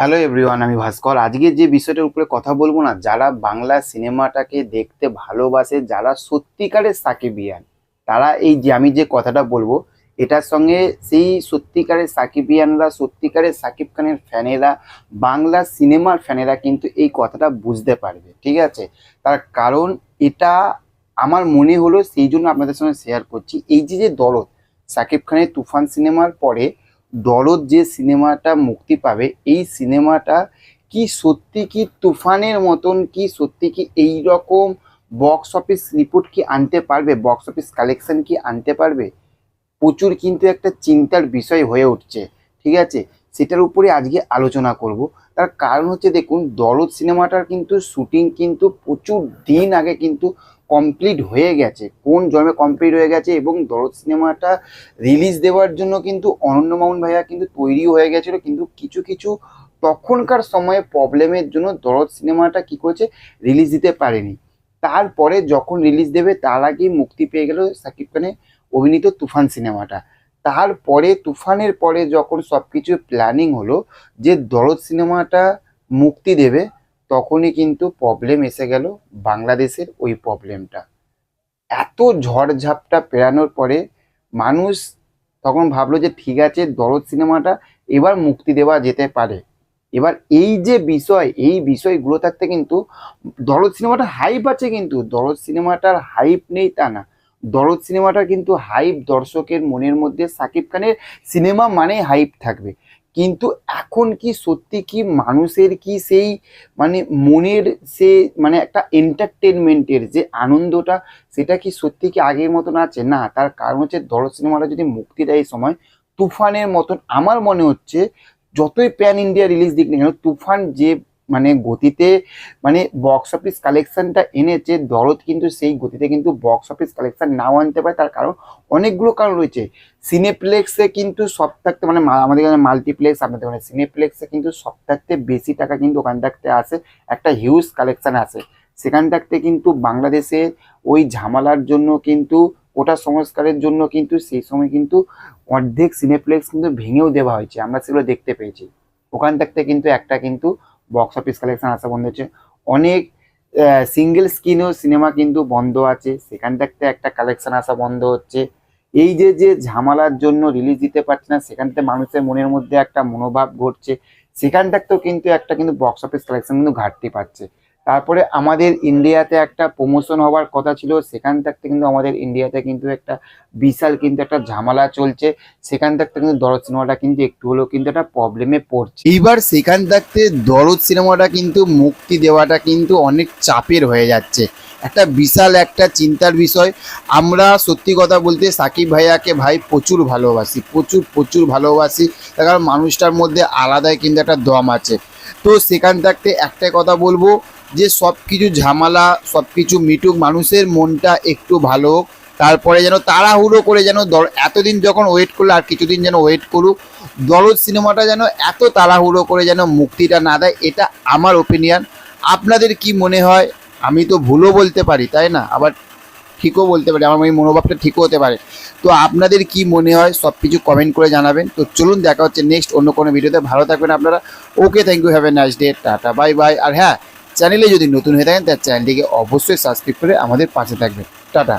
Hello everyone, আমি ভাস্কর। আজকে যে বিষয়টার উপরে কথা বলবো না, যারা বাংলা সিনেমাটাকে দেখতে ভালোবাসে, যারা সত্যিকারের সাকিবিয়ান, তারা এই যে আমি যে কথাটা বলবো এটার সঙ্গে সেই সত্যিকারের সাকিবিয়ানরা, সত্যিকারের সাকিব খানের ফ্যানেরা, বাংলা সিনেমার ফ্যানেরা কিন্তু এই কথাটা বুঝতে পারবে, ঠিক আছে? তার কারণ এটা আমার মনে হলো, সেই জন্য আপনাদের সঙ্গে শেয়ার করছি। এই যে যে দরদ, সাকিব খানের তুফান সিনেমার পরে দরদ যে সিনেমাটা মুক্তি পাবে, এই সিনেমাটা কি সত্যি কি তুফানের মতন, কি সত্যি কি এই রকম বক্স অফিস রিপোর্ট কি আনতে পারবে, বক্স অফিস কালেকশন কি আনতে পারবে? প্রচুর কিন্তু একটা চিন্তার বিষয় হয়ে উঠছে, ঠিক আছে? সেটার উপরে আজকে আলোচনা করব। তার কারণ হচ্ছে, দেখুন, দরদ সিনেমাটার কিন্তু শুটিং কিন্তু প্রচুর দিন আগে কিন্তু কমপ্লিট হয়ে গেছে, কোন জন্মে কমপ্লিট হয়ে গেছে। এবং দরদ সিনেমাটা রিলিজ দেওয়ার জন্য কিন্তু অনন্য মামুন ভাইয়া কিন্তু তৈরি হয়ে গেছিলো, কিন্তু কিছু কিছু তখনকার সময়ে প্রবলেমের জন্য দরদ সিনেমাটা কি করেছে, রিলিজ দিতে পারেনি। তারপরে যখন রিলিজ দেবে তার আগেই মুক্তি পেয়ে গেল সাকিব খানের অভিনীত তুফান সিনেমাটা। তারপরে তুফানের পরে যখন সব কিছু প্ল্যানিং হলো যে দরদ সিনেমাটা মুক্তি দেবে, তখনই কিন্তু প্রবলেম এসে গেল, বাংলাদেশের ওই প্রবলেমটা। এত ঝড়ঝাপটা পেরানোর পরে মানুষ তখন ভাবলো যে ঠিক আছে, দরদ সিনেমাটা এবার মুক্তি দেওয়া যেতে পারে। এবার এই যে বিষয়, এই বিষয়গুলো থাকতে কিন্তু দরদ সিনেমাটা হাইপ আছে, কিন্তু দরদ সিনেমাটার হাইপ নেই তা না। দরদ সিনেমাটার কিন্তু হাইপ, দর্শকের মনের মধ্যে সাকিব খানের সিনেমা মানে হাইপ থাকবে। কিন্তু এখন কি সত্যি কি মানুষের কি সেই মানে মনের সে মানে একটা এন্টারটেনমেন্টের যে আনন্দটা, সেটা কি সত্যি কি আগের মতন আছে? না। তার কারণ হচ্ছে, দরদ সিনেমাটা যদি মুক্তি দেয় এই সময় তুফানের মতন, আমার মনে হচ্ছে যতই প্যান ইন্ডিয়া রিলিজ দিক না কেন, তুফান যে মানে গতিতে মানে বক্স অফিস কালেকশনটা এনেছে, দরদ কিন্তু সেই গতিতে কিন্তু বক্স অফিস কালেকশন নাও আনতে পারে। তার কারণ অনেকগুলো কারণ রয়েছে। সিনেপ্লেক্সে কিন্তু সব থাকতে মানে আমাদের এখানে মাল্টিপ্লেক্স, আপনাদের মানে সিনেপ্লেক্সে কিন্তু সব থাকতে বেশি টাকা কিন্তু ওখান থাকতে আসে, একটা হিউজ কালেকশন আসে। সেখান থাকতে কিন্তু বাংলাদেশে ওই ঝামেলার জন্য কিন্তু, ওটা সংস্কারের জন্য কিন্তু সেই সময় কিন্তু অর্ধেক সিনেপ্লেক্স কিন্তু ভেঙেও দেওয়া হয়েছে, আমরা সেগুলো দেখতে পেয়েছি। ওখান থাকতে কিন্তু একটা কিন্তু বক্স অফিস কালেকশন আসা বন্ধ হচ্ছে। অনেক সিঙ্গেল স্ক্রিনেও সিনেমা কিন্তু বন্ধ আছে, সেখান থাকতে একটা কালেকশন আসা বন্ধ হচ্ছে। এই যে যে ঝামেলার জন্য রিলিজ দিতে পারছে না, সেখান থেকে মানুষের মনের মধ্যে একটা মনোভাব ঘটছে, সেখান থাকতেও কিন্তু একটা কিন্তু বক্স অফিস কালেকশন কিন্তু ঘাটতি পাচ্ছে। তারপরে আমাদের ইন্ডিয়াতে একটা প্রমোশন হওয়ার কথা ছিল, সেখান থাকতে কিন্তু আমাদের ইন্ডিয়াতে কিন্তু একটা বিশাল কিন্তু একটা ঝামেলা চলছে, সেখান থাকতে কিন্তু দরদ সিনেমাটা কিন্তু একটু হলেও কিন্তু একটা প্রবলেমে পড়ছে। এইবার সেখান থাকতে দরদ সিনেমাটা কিন্তু মুক্তি দেওয়াটা কিন্তু অনেক চাপের হয়ে যাচ্ছে, একটা বিশাল একটা চিন্তার বিষয়। আমরা সত্যি কথা বলতে সাকিব ভাইয়াকে ভাই প্রচুর ভালোবাসি, প্রচুর প্রচুর ভালোবাসি, তার কারণ মানুষটার মধ্যে আলাদাই কিন্তু একটা দম আছে। তো সেখান থাকতে একটাই কথা বলবো যে সব কিছু ঝামেলা সব কিছু মিটুক, মানুষের মনটা একটু ভালো হোক, তারপরে যেন তাড়াহুড়ো করে যেন এতদিন যখন ওয়েট করলো আর কিছুদিন যেন ওয়েট করুক, দরদ সিনেমাটা যেন এত তাড়াহুড়ো করে যেন মুক্তিটা না দেয়, এটা আমার ওপিনিয়ন। আপনাদের কি মনে হয়? আমি তো ভুলও বলতে পারি, তাই না? আবার ঠিকও বলতে পারি, আমার এই মনোভাবটা ঠিকও হতে পারে। তো আপনাদের কি মনে হয় সব কিছু কমেন্ট করে জানাবেন। তো চলুন, দেখা হচ্ছে নেক্সট অন্য কোনো ভিডিওতে। ভালো থাকবেন আপনারা। Okay, thank you, have a nice day, tata, bye bye. আর হ্যাঁ, চ্যানেলে যদি নতুন হয়ে থাকেন তার চ্যানেলটিকে অবশ্যই সাবস্ক্রাইব করে আমাদের পাশে থাকবেন। টাটা।